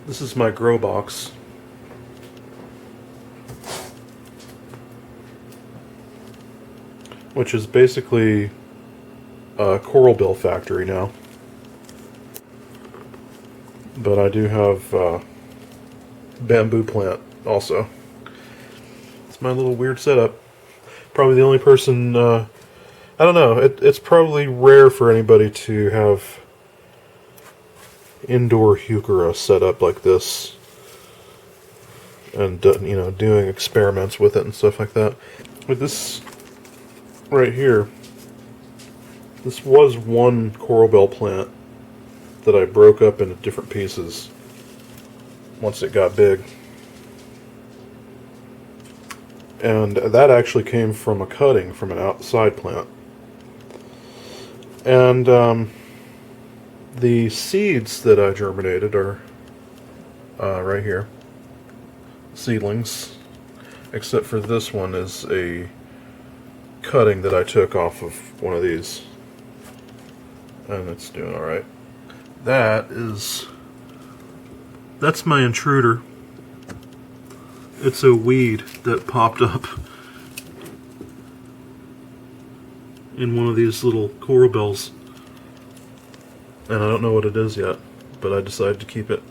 This is my grow box. Which is basically a coral bill factory now. But I do have bamboo plant also. It's my little weird setup. Probably the only person, I don't know, it's probably rare for anybody to have indoor heuchera set up like this. And, you know, doing experiments with it and stuff like that. With this right here, this was one coral bell plant that I broke up into different pieces once it got big. And that actually came from a cutting from an outside plant. And the seeds that I germinated are right here. Seedlings. Except for this one is a cutting that I took off of one of these. And it's doing alright. That's my intruder. It's a weed that popped up in one of these little coral bells. And I don't know what it is yet, but I decided to keep it.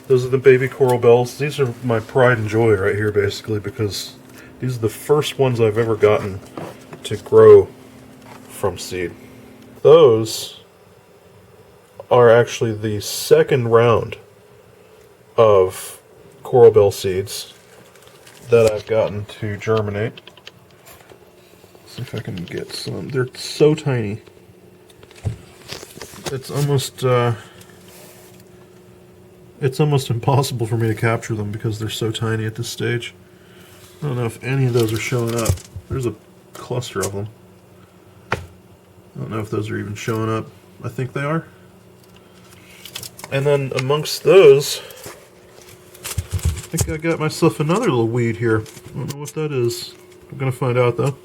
Those are the baby coral bells. These are my pride and joy right here, basically, because these are the first ones I've ever gotten to grow from seed. Those are actually the second round of coral bell seeds that I've gotten to germinate. Let's see if I can get some. They're so tiny. It's almost impossible for me to capture them because they're so tiny at this stage. I don't know if any of those are showing up. There's a cluster of them. I don't know if those are even showing up. I think they are. And then amongst those, I think I got myself another little weed here. I don't know what that is. I'm going to find out though.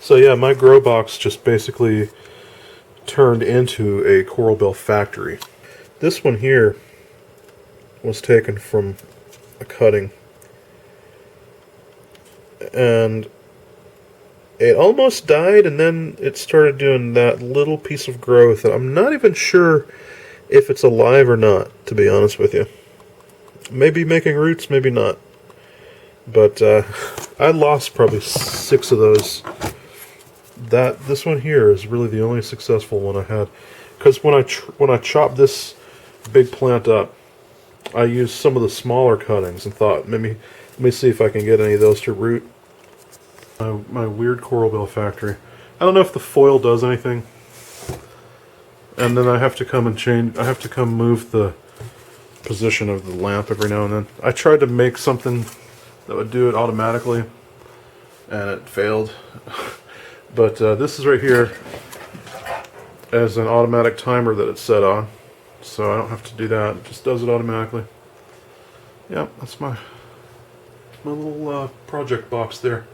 So yeah, my grow box just basically turned into a coral bell factory. This one here was taken from a cutting. And it almost died, and then it started doing that little piece of growth. And I'm not even sure if it's alive or not, to be honest with you. Maybe making roots, maybe not. But I lost probably 6 of those. This one here is really the only successful one I had. Because when I chopped this big plant up, I used some of the smaller cuttings and thought, maybe let me see if I can get any of those to root. My weird coral bell factory. I don't know if the foil does anything. And then I have to come and change. I have to come move the position of the lamp every now and then. I tried to make something that would do it automatically, and it failed. But this is right here as an automatic timer that it's set on, so I don't have to do that. It just does it automatically. Yep, that's my little project box there.